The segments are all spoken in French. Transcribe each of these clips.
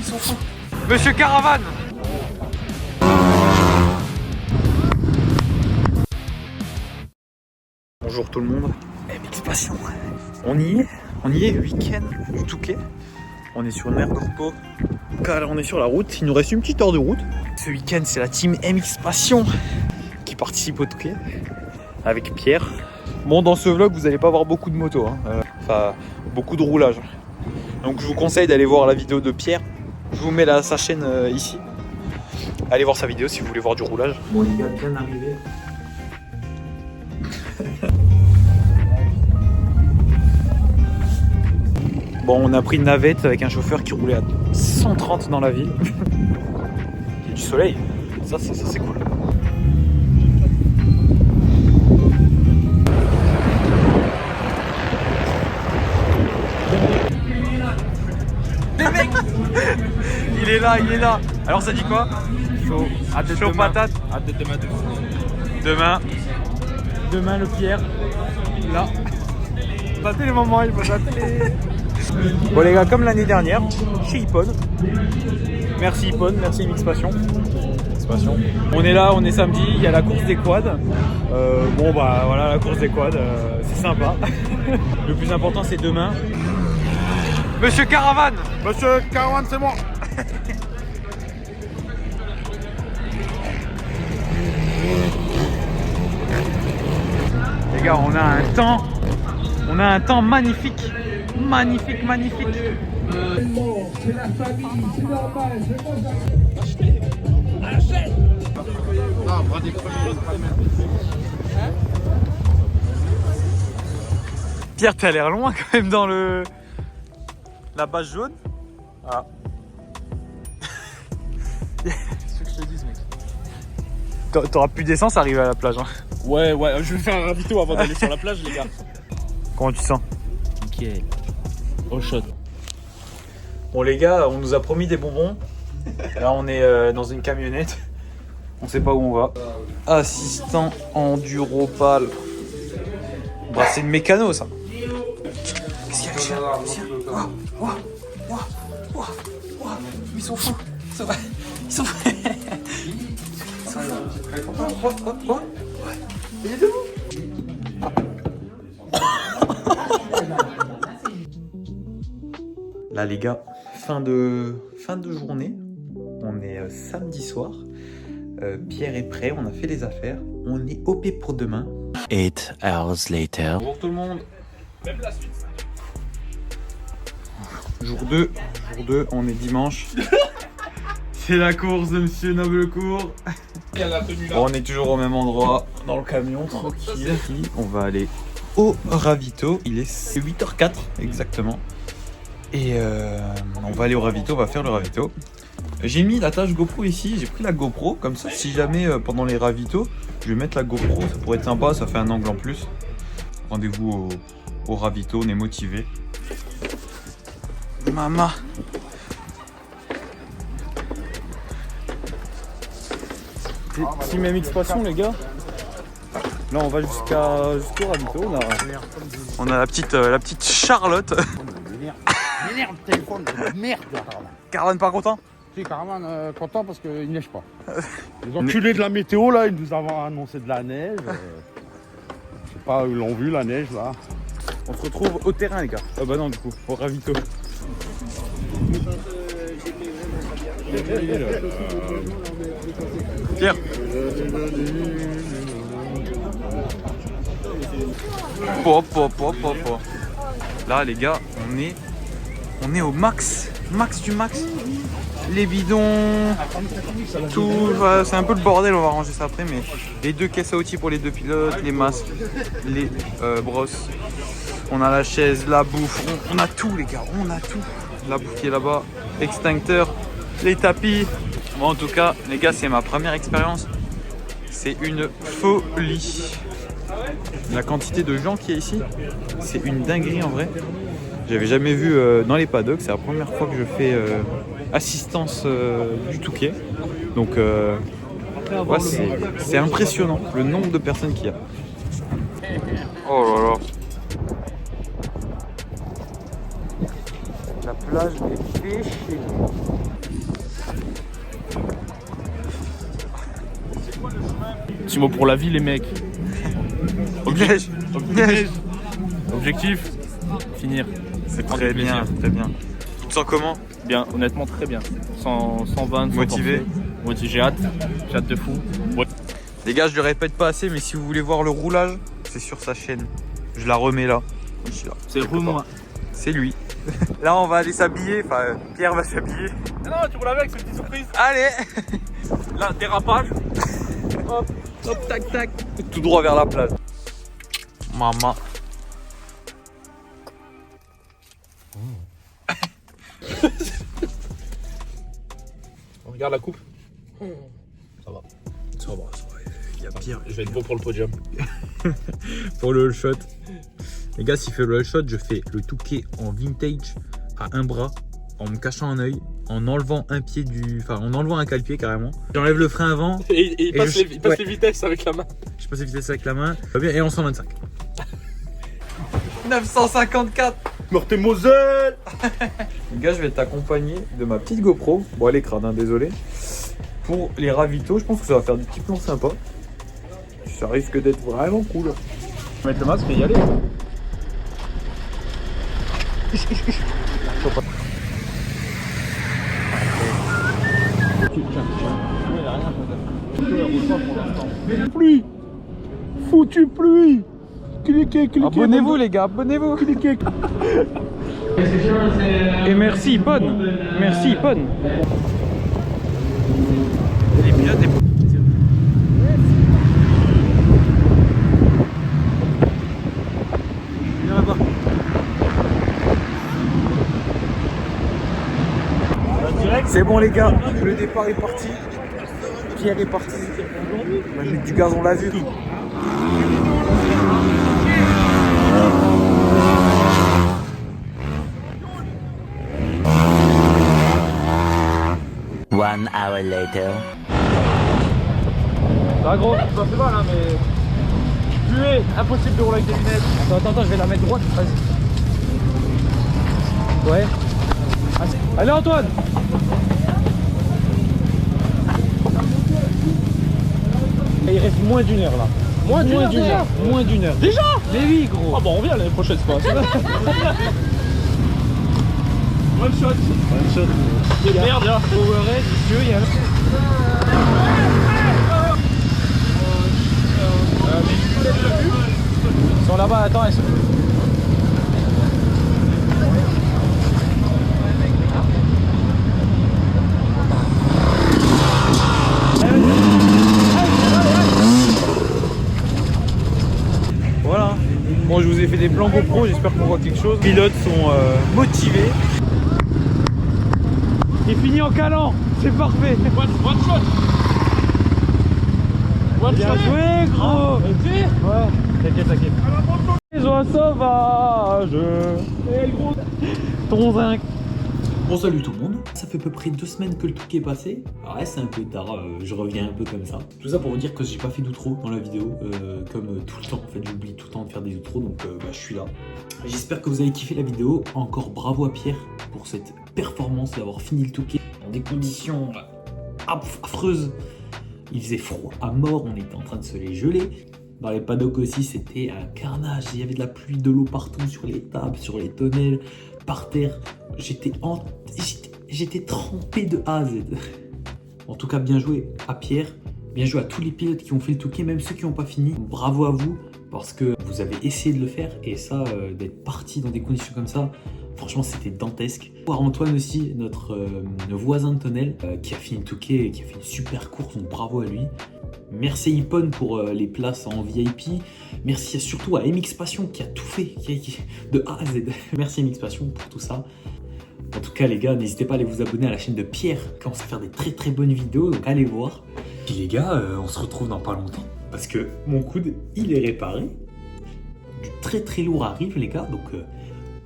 sont fous. Monsieur Caravane. Bonjour tout le monde. MX Passion. On y est, week-end du Touquet. On est sur une mer de repos. On est sur la route, il nous reste une petite heure de route. Ce week-end, c'est la team MX Passion qui participe au Touquet avec Pierre. Bon, dans ce vlog, vous n'allez pas voir beaucoup de motos, hein. Enfin, beaucoup de roulage. Donc je vous conseille d'aller voir la vidéo de Pierre. Je vous mets sa chaîne ici. Allez voir sa vidéo si vous voulez voir du roulage. Bon les gars, bien arrivé. Bon, on a pris une navette avec un chauffeur qui roulait à 130 dans la ville. Il y a du soleil, ça c'est cool. Les mecs, il est là. Alors ça dit quoi? Chaud, chaud patate. Demain le Pierre. Là. Tâtez le moment, il faut tâter. Bon les gars, comme l'année dernière, chez Ippon. Merci Ippon, merci MX Passion. On est là, on est samedi, il y a la course des quads. Bon bah voilà, la course des quads, c'est sympa. Le plus important c'est demain. Monsieur Caravane, c'est moi. Les gars, on a un temps magnifique. Magnifique. C'est la famille, c'est normal. Pierre, t'as l'air loin quand même dans la base jaune. Ah. C'est ce que je te dis, mec. T'auras plus d'essence arrivé à la plage. Hein. Ouais, je vais faire un ravito avant d'aller sur la plage, les gars. Comment tu sens? Nickel. Au shot. Bon les gars, on nous a promis des bonbons. Là on est dans une camionnette. On sait pas où on va. Assistant enduropal. Bah c'est une mécano ça. Qu'est-ce qu'il y a le chien? Ils sont fous. Ils sont fous. Il est debout. Là les gars, fin de journée, on est samedi soir, Pierre est prêt, on a fait les affaires, on est OP pour demain. 8 hours later. Bonjour tout le monde. Jour 2, on est dimanche. C'est la course de Monsieur Noblecourt. Bon, on est toujours au même endroit, dans le camion, tranquille. On va aller au ravito, il est 8h04 exactement. Et on va aller au ravito, on va faire le ravito. J'ai mis la tâche GoPro ici, j'ai pris la GoPro, comme ça si jamais pendant les ravitos, je vais mettre la GoPro, ça pourrait être sympa, ça fait un angle en plus. Rendez-vous au ravito, on est motivé. Maman. Team MX Passion les gars. Là on va jusqu'au ravito, on a la petite Charlotte. Merde, le téléphone, merde. Caravane pas content? Si, Caravane content parce qu'il neige pas. Les enculés de la météo là, ils nous ont annoncé de la neige. Je sais pas où ils l'ont vu la neige là. On se retrouve au terrain les gars. Ah bah non du coup, au ravito. Pierre. Là les gars, on est au max du max. Les bidons, tout, c'est un peu le bordel, on va ranger ça après, mais les 2 caisses à outils pour les 2 pilotes, les masques, les brosses, on a la chaise, la bouffe, on a tout les gars, on a tout. La bouffe qui est là-bas, extincteur, les tapis. Bon, en tout cas les gars, c'est ma première expérience, c'est une folie. La quantité de gens qui est ici, c'est une dinguerie en vrai. J'avais jamais vu dans les paddocks, c'est la première fois que je fais assistance du Touquet. Donc ouais, c'est impressionnant le nombre de personnes qu'il y a. Oh là là. La plage est déchirée. Massimo pour la vie, les mecs. Neige. Neige. Objectif, finir. C'est Prendre très du plaisir. bien, très bien. Tu te sens comment? Bien, honnêtement, très bien. Sans vanne, sans Motivé? forfait. Motivé, j'ai hâte de fou. Ouais. Les gars, je le répète pas assez, mais si vous voulez voir le roulage, c'est sur sa chaîne. Je la remets là. Ici, là. C'est Quelque moi. part. C'est lui. Là, on va aller s'habiller. Enfin, Pierre va s'habiller. Non, tu roules avec, c'est une petite surprise. Allez. Là, dérapage. Hop, hop, tac, tac. Tout droit vers la plage. Maman. On regarde la coupe. Ça va. Ça va. Il y a pire. Je vais être bon pour le podium. Pour le all shot. Les gars, s'il fait le all shot, je fais le touquet en vintage à un bras, en me cachant un œil, en enlevant un pied du. Enfin, en enlevant un cale-pied carrément. J'enlève le frein avant. Et il passe, je- il passe ouais. les vitesses avec la main. Je passe les vitesses avec la main. Pas bien. Et en 125. 954. Meurthe Moselle. Les gars, je vais t'accompagner de ma petite GoPro. Bon, elle est crade, hein, désolé. Pour les ravitaux, je pense que ça va faire des petits plans sympas. Ça risque d'être vraiment cool. Mettre le masque et y aller. Pluie. Foutu pluie. Cliquez, cliquez. Abonnez-vous les gars, abonnez-vous. Cliquez. Et merci Ipon. Merci Ipon. Les pilotes et... Viens là-bas. C'est bon les gars, le départ est parti. Pierre est parti. On va mettre du gaz, on l'a vu. One hour later. Ça va gros, ça fait mal hein mais... Puer, impossible de rouler avec des lunettes. Attends, je vais la mettre droite. Vas-y. Ouais. Allez Antoine. Il reste moins d'une heure là. Moins d'une heure. Moins d'une heure. Déjà? Mais oui gros. Ah bon, on revient l'année prochaine, c'est pas grave. One shot. One shot. Merde, là. Powerhead, si tu veux, il y a... Ils sont là-bas, attends, ils sont... Voilà. Bon, je vous ai fait des plans GoPro, j'espère qu'on voit quelque chose. Les pilotes sont motivés. Il finit en calant, c'est parfait. One shot. One Bien shot. joué, gros. Ouais, t'inquiète. Les oies sauvages. Et le gros. Ton zinc. Bon salut tout le monde, ça fait à peu près 2 semaines que le truc est passé. Alors ouais, c'est un peu tard, je reviens un peu comme ça. Tout ça pour vous dire que j'ai pas fait d'outro dans la vidéo, comme tout le temps en fait, j'oublie tout le temps de faire des outros, donc je suis là. J'espère que vous avez kiffé la vidéo, encore bravo à Pierre pour cette performance d'avoir fini le Touquet dans des conditions affreuses. Il faisait froid à mort, on était en train de se les geler. Dans les paddocks aussi, c'était un carnage, il y avait de la pluie, de l'eau partout sur les tables, sur les tonnelles, par terre. J'étais trempé de A à Z. En tout cas, bien joué à Pierre, bien joué à tous les pilotes qui ont fait le Touquet, même ceux qui n'ont pas fini. Bravo à vous, parce que vous avez essayé de le faire, et ça, d'être parti dans des conditions comme ça, franchement, c'était dantesque. Voir Antoine aussi, notre voisin de tonnelle, qui a fini le Touquet et qui a fait une super course, donc bravo à lui. Merci Ipon pour les places en VIP. Merci surtout à MX Passion qui a tout fait de A à Z. Merci MX Passion pour tout ça. En tout cas les gars, n'hésitez pas à aller vous abonner à la chaîne de Pierre. Il commence à faire des très bonnes vidéos, donc allez voir. Puis les gars, on se retrouve dans pas longtemps parce que mon coude, il est réparé. Du très lourd arrive les gars, donc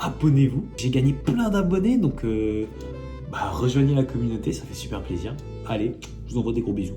abonnez-vous. J'ai gagné plein d'abonnés, donc rejoignez la communauté, ça fait super plaisir. Allez, je vous envoie des gros bisous.